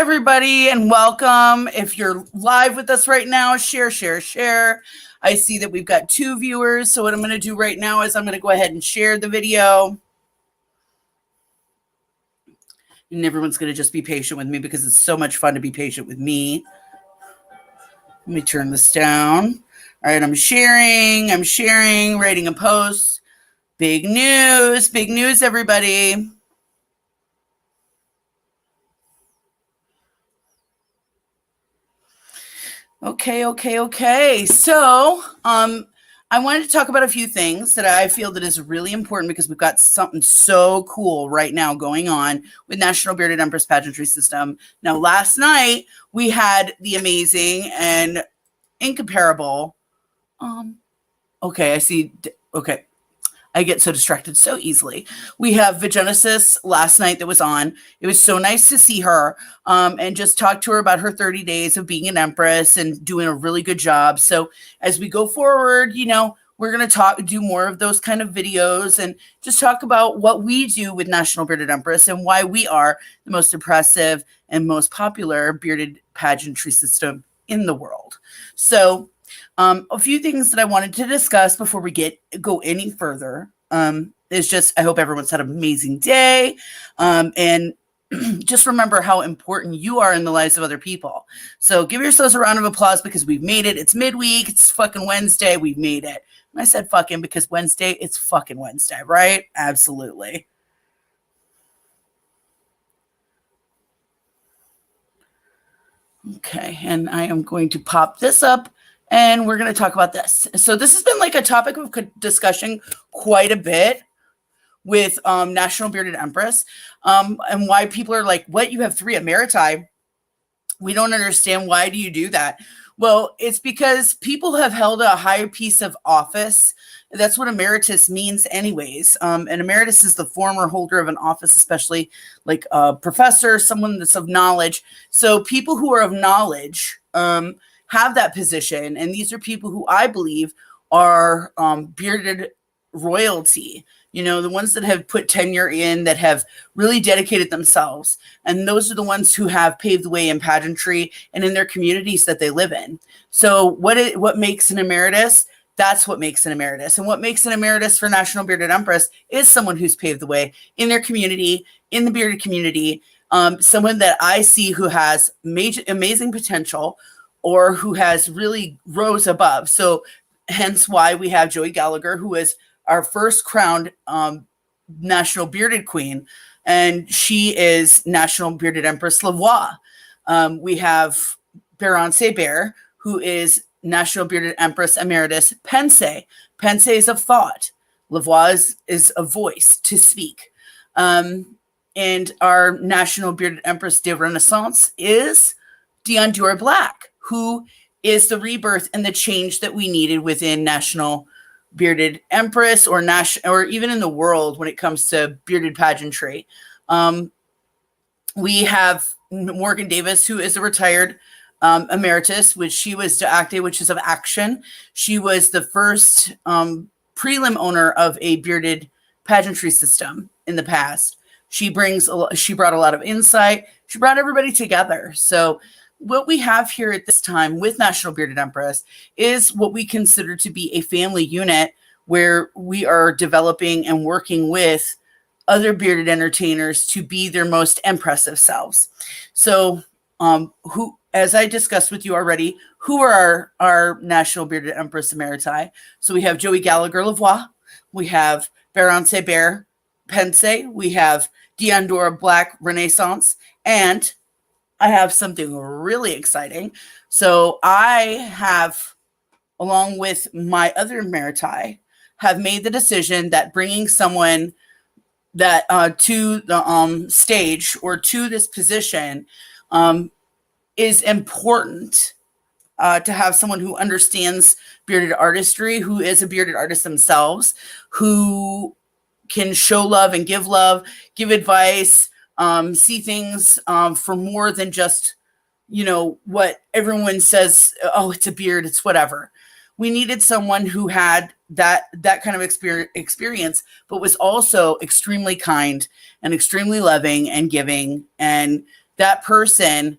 everybody, and welcome. If you're live with us right now, share, share, share. I see that we've got 2 viewers, so what I'm going to do right now is I'm going to go ahead and share the video. And everyone's going to just be patient with me because it's so much fun to be patient with me. Let me turn this down. All right, I'm sharing, writing a post. Big news, everybody. Okay. So, I wanted to talk about a few things that I feel that is really important because we've got something so cool right now going on with National Bearded Empress Pageantry System. Now, last night we had the amazing and incomparable. Okay, I see. Okay. I get so distracted so easily. We have Vagenesis last night that was on. It was so nice to see her and just talk to her about her 30 days of being an Empress and doing a really good job. So as we go forward, we're going to do more of those kind of videos and just talk about what we do with National Bearded Empress and why we are the most impressive and most popular bearded pageantry system in the world. So a few things that I wanted to discuss before we go any further is just I hope everyone's had an amazing day, and just remember how important you are in the lives of other people. So give yourselves a round of applause because we've made it. It's midweek. It's fucking Wednesday. We've made it. And I said fucking because Wednesday, it's fucking Wednesday, right? Absolutely. Okay, and I am going to pop this up. And we're going to talk about this. So this has been like a topic of discussion quite a bit with National Bearded Empress and why people are like, what, you have 3 emeriti? We don't understand. Why do you do that? Well, it's because people have held a higher piece of office. That's what emeritus means anyways. And emeritus is the former holder of an office, especially like a professor, someone that's of knowledge. So people who are of knowledge have that position. And these are people who I believe are bearded royalty, the ones that have put tenure in, that have really dedicated themselves. And those are the ones who have paved the way in pageantry and in their communities that they live in. So what makes an emeritus? That's what makes an emeritus. And what makes an emeritus for National Bearded Empress is someone who's paved the way in their community, in the bearded community, someone that I see who has amazing potential, or who has really rose above. So hence why we have Joey Gallagher, who is our first crowned National Bearded Queen, and she is National Bearded Empress Lavoie. We have Baron Bear, who is National Bearded Empress Emeritus Pense. Pense is of thought. Lavoie is a voice to speak. And our National Bearded Empress de Renaissance is Diandora Black, who is the rebirth and the change that we needed within National Bearded Empress or even in the world when it comes to bearded pageantry. We have Morgan Davis, who is a retired emeritus, which she was de acte, which is of action. She was the first prelim owner of a bearded pageantry system in the past. She brought a lot of insight. She brought everybody together. So what we have here at this time with National Bearded Empress is what we consider to be a family unit where we are developing and working with other bearded entertainers to be their most impressive selves. So as I discussed with you already, who are our National Bearded Empress Emeriti? So we have Joey Gallagher Lavoie, we have Baron Bear Pense, we have Diandora Black Renaissance, and I have something really exciting. So I have, along with my other emeriti, have made the decision that bringing someone that to the stage or to this position is important to have someone who understands bearded artistry, who is a bearded artist themselves, who can show love and give advice, see things for more than just, what everyone says, oh, it's a beard, it's whatever. We needed someone who had that kind of experience, but was also extremely kind and extremely loving and giving, and that person,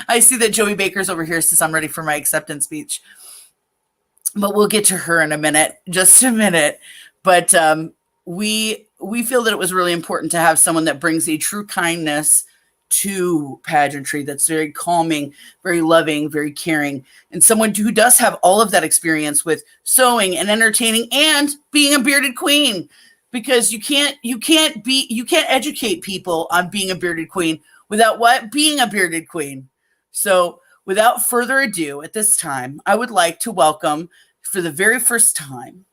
I see that Joey Baker's over here says I'm ready for my acceptance speech, but we'll get to her in a minute, just a minute. But we feel that it was really important to have someone that brings a true kindness to pageantry, that's very calming, very loving, very caring, and someone who does have all of that experience with sewing and entertaining and being a bearded queen, because you can't educate people on being a bearded queen without what? Being a bearded queen. So without further ado, at this time, I would like to welcome for the very first time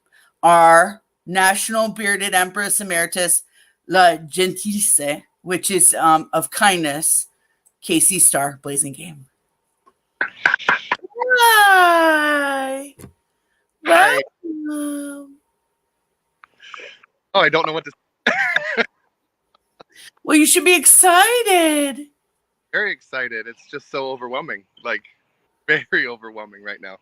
our National Bearded Empress Emeritus, La Gentilesse, which is of kindness, Casey Starr, Blazing Game. Hi. Hi. Welcome. Oh, I don't know what to say. Well, you should be excited. Very excited. It's just so overwhelming, like very overwhelming right now.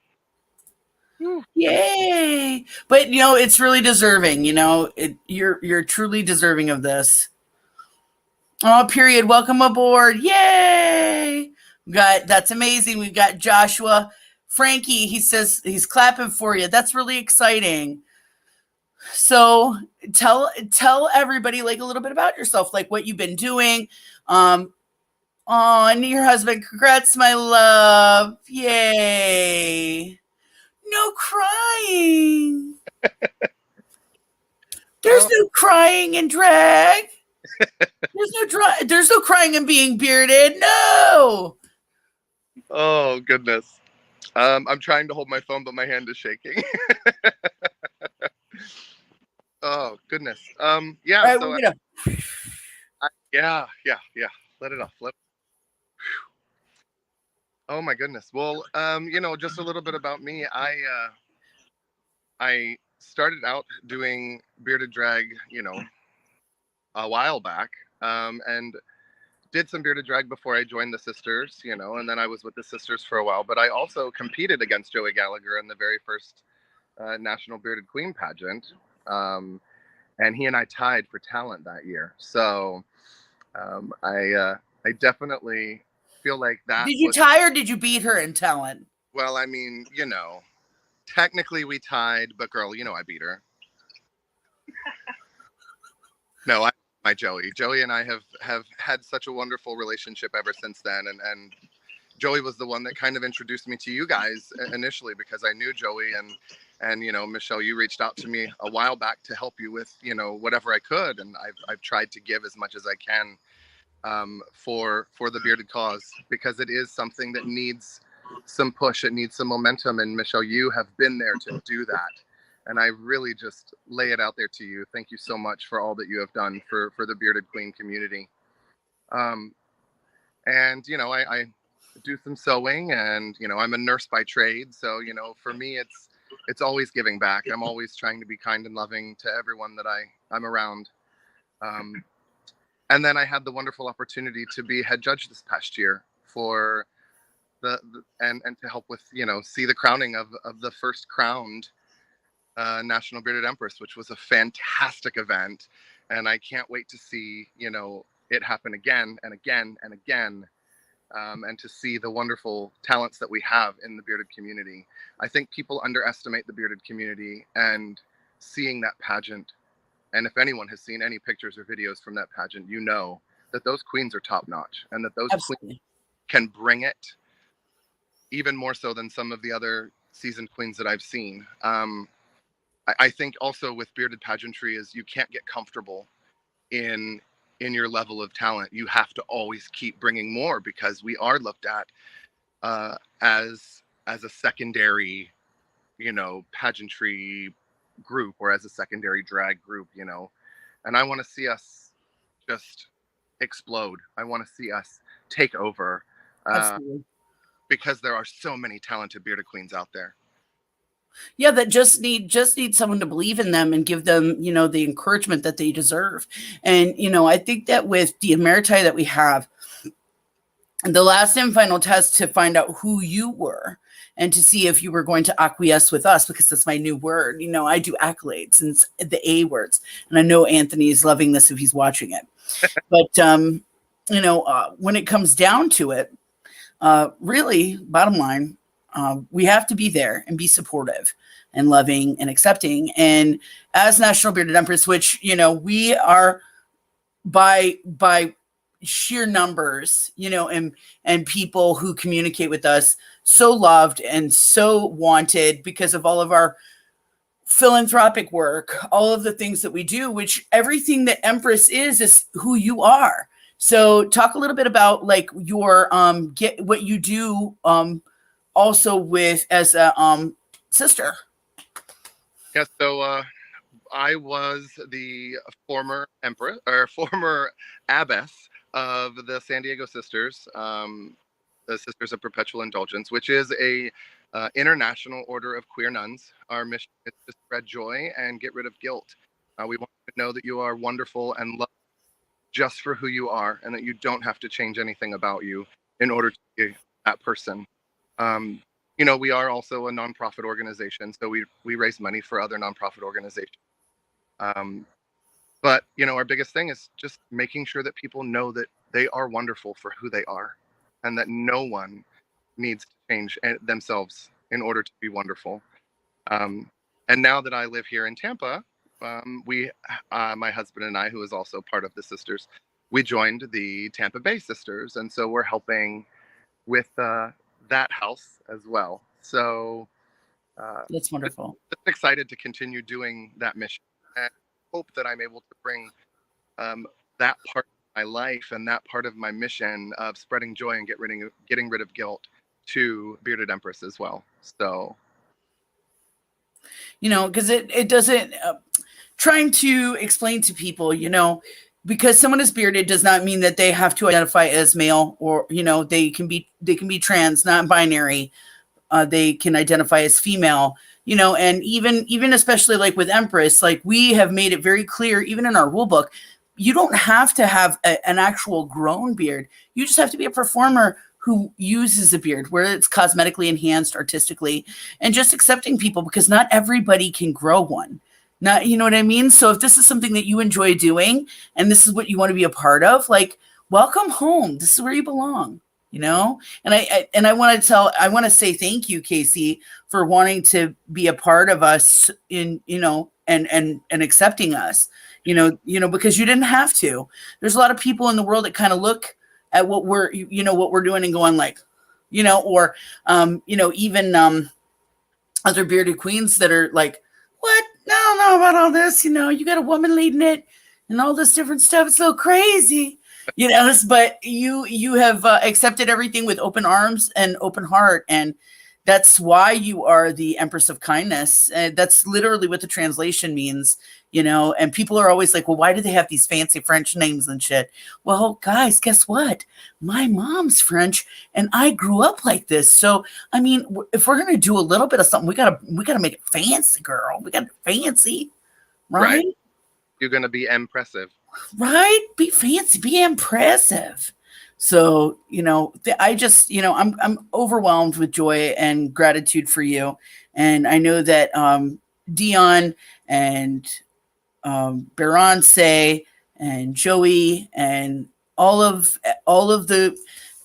Yay. But, you know, it's really deserving. You know, you're truly deserving of this. Oh, period. Welcome aboard. Yay. That's amazing. We've got Joshua. Frankie, he says he's clapping for you. That's really exciting. So tell everybody like a little bit about yourself, like what you've been doing. Oh, and your husband. Congrats, my love. Yay. No crying. There's no crying in drag. There's no crying and being bearded. No. Oh goodness. I'm trying to hold my phone, but my hand is shaking. Oh goodness. Yeah. Right, so yeah. Let it off. Oh my goodness. Well, you know, just a little bit about me. I started out doing bearded drag, you know, a while back, and did some bearded drag before I joined the sisters, you know, and then I was with the sisters for a while. But I also competed against Joey Gallagher in the very first National Bearded Queen pageant, and he and I tied for talent that year. So I definitely feel like that. Did you tie or did you beat her in talent? Well, I mean, you know, technically we tied, but girl, you know, I beat her. No, my Joey and I have had such a wonderful relationship ever since then, and Joey was the one that kind of introduced me to you guys initially, because I knew Joey, and you know, Michelle, you reached out to me a while back to help you with, you know, whatever I could, and I've tried to give as much as I can for the bearded cause, because it is something that needs some push, it needs some momentum, and Michelle, you have been there to do that. And I really just lay it out there to you. Thank you so much for all that you have done for the bearded queen community. And, you know, I do some sewing, and, you know, I'm a nurse by trade. So, you know, for me, it's always giving back. I'm always trying to be kind and loving to everyone that I'm around. And then I had the wonderful opportunity to be head judge this past year for and to help with, you know, see the crowning of the first crowned National Bearded Empress, which was a fantastic event, and I can't wait to see, you know, it happen again and again and again, and to see the wonderful talents that we have in the bearded community. I think people underestimate the bearded community, and seeing that pageant, and if anyone has seen any pictures or videos from that pageant, you know that those queens are top notch, and that those queens can bring it even more so than some of the other seasoned queens that I've seen. I think also with bearded pageantry is you can't get comfortable in your level of talent. You have to always keep bringing more, because we are looked at as a secondary, you know, pageantry group, or as a secondary drag group, you know. And I want to see us just explode. I want to see us take over, because there are so many talented bearded queens out there. Yeah, that just need someone to believe in them and give them, you know, the encouragement that they deserve. And, you know, I think that with the emeriti that we have, the last and final test to find out who you were and to see if you were going to acquiesce with us, because that's my new word. You know, I do accolades and the A words, and I know Anthony is loving this if he's watching it. But when it comes down to it, really, bottom line, we have to be there and be supportive and loving and accepting. And as National Bearded Empress, which, we are by sheer numbers, and people who communicate with us, so loved and so wanted because of all of our philanthropic work, all of the things that we do, which everything that Empress is who you are. So talk a little bit about like your get what you do also with as a sister. Yeah, so I was the former empress or former abbess of the San Diego Sisters, the Sisters of Perpetual Indulgence, which is a international order of queer nuns. Our mission is to spread joy and get rid of guilt. We want you to know that you are wonderful and loved just for who you are, and that you don't have to change anything about you in order to be that person. We are also a nonprofit organization, so we raise money for other nonprofit organizations. But our biggest thing is just making sure that people know that they are wonderful for who they are, and that no one needs to change themselves in order to be wonderful. And now that I live here in Tampa, my husband and I, who is also part of the Sisters, we joined the Tampa Bay Sisters, and so we're helping with that house as well. So That's wonderful. Just excited to continue doing that mission, and hope that I'm able to bring that part of my life and that part of my mission of spreading joy and getting rid of guilt to Bearded Empress as well. So, because it doesn't trying to explain to people, because someone is bearded does not mean that they have to identify as male, or they can be trans, not binary. They can identify as female, and even especially like with Empress, like we have made it very clear, even in our rule book, you don't have to have an actual grown beard. You just have to be a performer who uses a beard, where it's cosmetically enhanced, artistically, and just accepting people, because not everybody can grow one. Not, you know what I mean? So if this is something that you enjoy doing and this is what you want to be a part of, like, welcome home. This is where you belong, And I want to say thank you, Casey, for wanting to be a part of us in, and accepting us, because you didn't have to. There's a lot of people in the world that kind of look at what we're doing and going like, or, even other bearded queens that are like, what? I don't know about all this. You got a woman leading it and all this different stuff. It's so crazy, but you have accepted everything with open arms and open heart. And that's why you are the Empress of Kindness. That's literally what the translation means, and people are always like, well, why do they have these fancy French names and shit? Well, guys, guess what? My mom's French and I grew up like this. So, I mean, if we're going to do a little bit of something, we gotta make it fancy, girl. We got to fancy, right? You're going to be impressive, right? Be fancy, be impressive. So, I just, I'm overwhelmed with joy and gratitude for you. And I know that Dion and Beyoncé and Joey and all of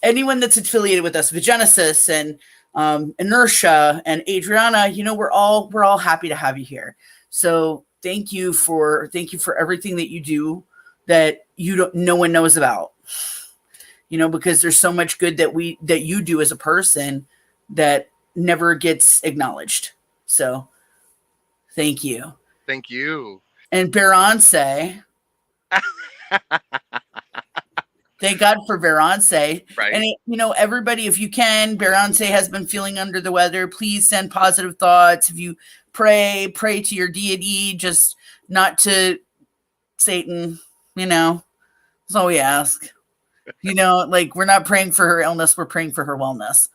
anyone that's affiliated with us, Vigenesis and Inertia and Adriana, we're all happy to have you here. So thank you for everything that you do that no one knows about. Because there's so much good that you do as a person that never gets acknowledged. So thank you. Thank you. And Beyoncé. Thank God for Beyoncé. Right. And everybody, if you can, Beyoncé has been feeling under the weather. Please send positive thoughts. If you pray to your deity, just not to Satan, that's all we ask. Like, we're not praying for her illness, we're praying for her wellness.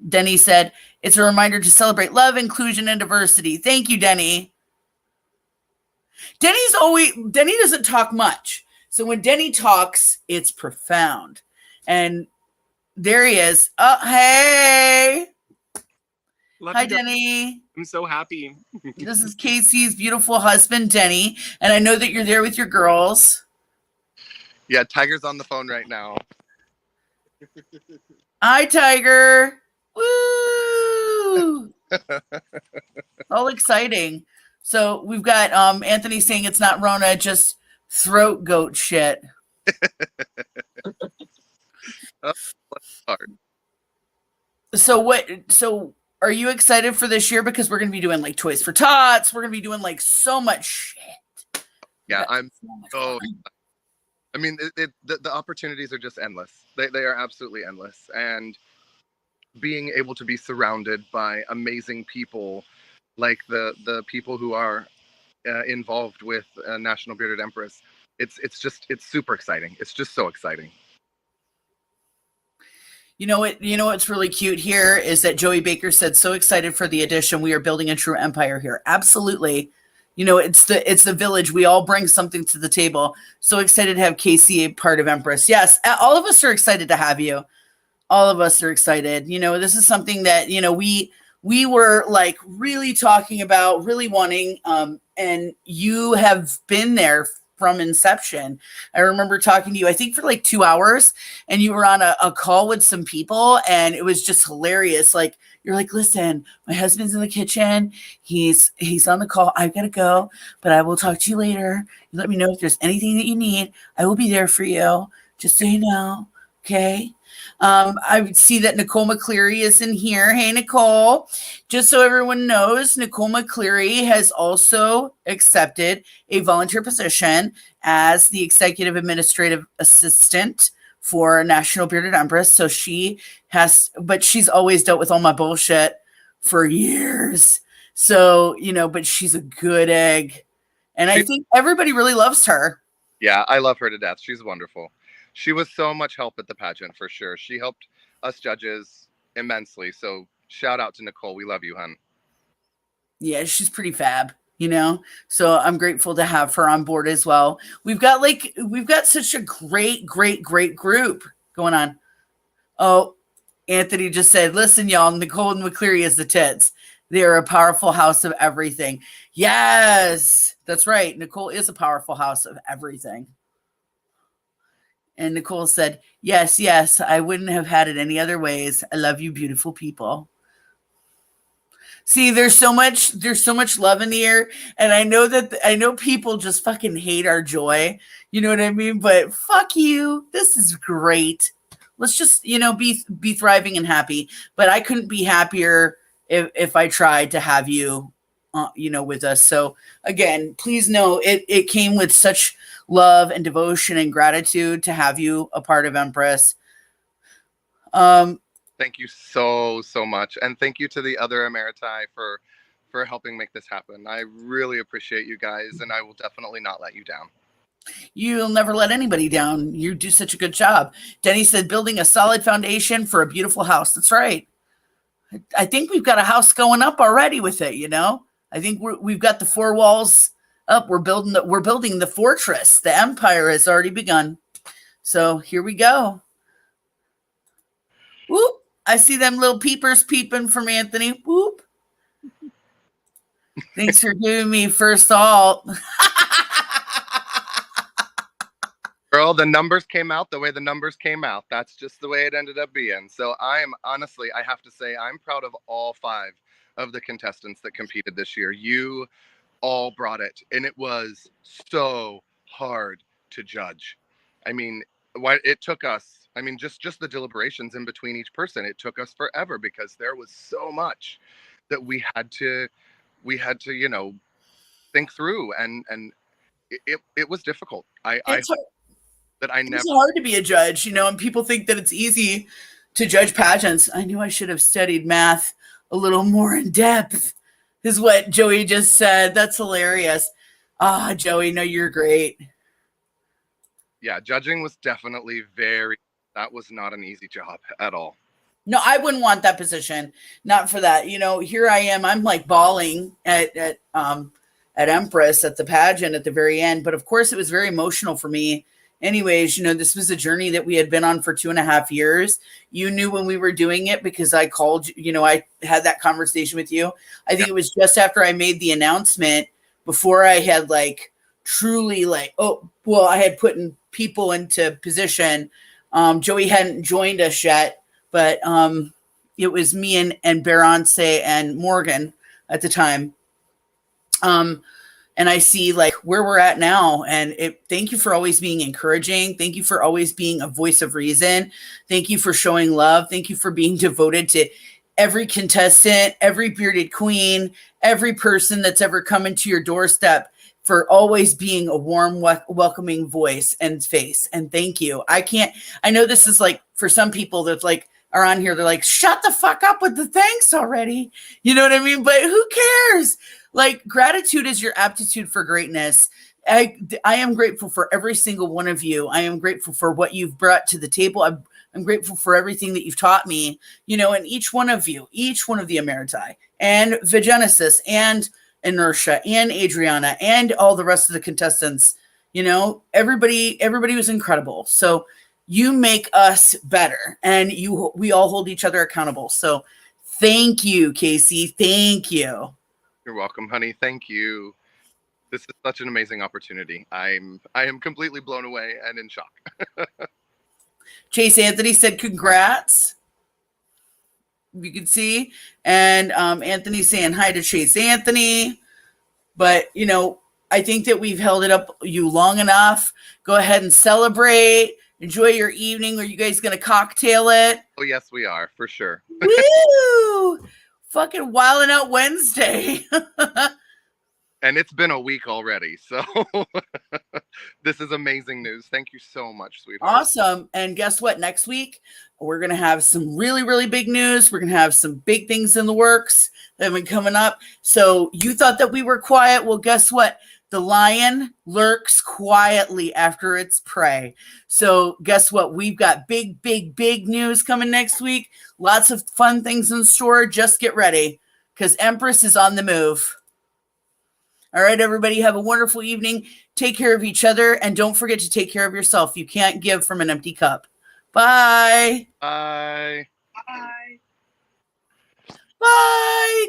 Denny said, it's a reminder to celebrate love, inclusion, and diversity. Thank you, Denny. Denny doesn't talk much. So when Denny talks, it's profound. And there he is. Oh, hey. Hi, Denny. I'm so happy. This is Casey's beautiful husband, Denny. And I know that you're there with your girls. Yeah, Tiger's on the phone right now. Hi, Tiger. Woo! All exciting. So we've got Anthony saying it's not Rona, just throat goat shit. Oh, hard. So are you excited for this year? Because we're gonna be doing like Toys for Tots. We're gonna be doing like so much shit. Yeah, I'm so so. I mean, the opportunities are just endless. They are absolutely endless, and being able to be surrounded by amazing people, like the people who are involved with National Bearded Empress, it's super exciting. It's just so exciting. You know what? You know what's really cute here is that Joey Baker said, "So excited for the addition. We are building a true empire here." Absolutely. You know, it's the village. We all bring something to the table. So excited to have Casey a part of Empress. Yes, all of us are excited to have you. All of us are excited. You know, this is something that we were like really talking about, really wanting, and you have been there from inception. I remember talking to you, I think for like 2 hours, and you were on a call with some people, and it was just hilarious. Like you're like, listen, my husband's in the kitchen. He's on the call. I've got to go, but I will talk to you later. You let me know if there's anything that you need. I will be there for you. Just so you know. Okay. I see that Nicole McCleary is in here. Hey, Nicole. Just so everyone knows, Nicole McCleary has also accepted a volunteer position as the executive administrative assistant for National Bearded Empress. So but she's always dealt with all my bullshit for years. So, but she's a good egg. And I think everybody really loves her. Yeah, I love her to death. She's wonderful. She was so much help at the pageant for sure. She helped us judges immensely. So shout out to Nicole. We love you, hun. Yeah, she's pretty fab, So I'm grateful to have her on board as well. We've got such a great group going on. Oh, Anthony just said, listen, y'all, Nicole and McCleary is the tits. They are a powerful house of everything. Yes, that's right. Nicole is a powerful house of everything. And Nicole said, yes, I wouldn't have had it any other ways. I love you, beautiful people. See, there's so much love in the air. And I know people just fucking hate our joy. You know what I mean? But fuck you. This is great. Let's just, be thriving and happy. But I couldn't be happier if I tried to have you, with us. So again, please know it came with such love and devotion and gratitude to have you a part of Empress. Thank you so much, and thank you to the other Emeriti for helping make this happen. I really appreciate you guys, and I will definitely not let you down. You'll never let anybody down. You do such a good job. Denny said, building a solid foundation for a beautiful house. That's right. I think we've got a house going up already with it. I think we've got the 4 walls up. We're building the fortress. The empire has already begun. So here we go. Whoop. I see them little peepers peeping from Anthony. Whoop. Thanks for giving me first alt. Girl, the numbers came out the way the numbers came out. That's just the way it ended up being. So I have to say, I'm proud of all 5 of the contestants that competed this year. You all brought it, and it was so hard to judge. I mean, it took us, just the deliberations in between each person, it took us forever because there was so much that we had to think through, and it was difficult. It's hard to be a judge, and people think that it's easy to judge pageants. I knew I should have studied math a little more in depth, is what Joey just said. That's hilarious. Joey, no, you're great. Yeah, judging was definitely that was not an easy job at all. No, I wouldn't want that position. Not for that. Here I am. I'm like bawling at Empress at the pageant at the very end. But of course, it was very emotional for me. Anyways, this was a journey that we had been on for 2.5 years. You knew when we were doing it because I called, I had that conversation with you. I think it was just after I made the announcement, before I had like truly like, oh, well, I had put in people into position. Joey hadn't joined us yet, but it was me and Berance and Morgan at the time. And I see like where we're at now. And thank you for always being encouraging. Thank you for always being a voice of reason. Thank you for showing love. Thank you for being devoted to every contestant, every bearded queen, every person that's ever come into your doorstep, for always being a warm, welcoming voice and face. And thank you. I know this is like, for some people that like are on here, they're like, shut the fuck up with the thanks already. You know what I mean? But who cares? Like, gratitude is your aptitude for greatness. I am grateful for every single one of you. I am grateful for what you've brought to the table. I'm grateful for everything that you've taught me, you know, and each one of you, each one of the Emeriti and Vagenesis and Inertia and Adriana and all the rest of the contestants, you know, everybody was incredible. So you make us better, and we all hold each other accountable. So thank you, Casey. Thank you. You're welcome, honey. Thank you. This is such an amazing opportunity. I am completely blown away and in shock. Chase Anthony said congrats. You can see. And Anthony saying hi to Chase Anthony. But, you know, I think that we've held it up you long enough. Go ahead and celebrate. Enjoy your evening. Are you guys going to cocktail it? Oh, yes, we are, for sure. Woo! Fucking Wildin' Out Wednesday. And it's been a week already, so this is amazing news. Thank you so much, sweetheart. Awesome. And guess what? Next week, we're going to have some really, really big news. We're going to have some big things in the works that have been coming up. So you thought that we were quiet. Well, guess what? The lion lurks quietly after its prey. So guess what? We've got big, big, big news coming next week. Lots of fun things in store. Just get ready, because Empress is on the move. All right, everybody, have a wonderful evening. Take care of each other, and don't forget to take care of yourself. You can't give from an empty cup. Bye. Bye. Bye. Bye.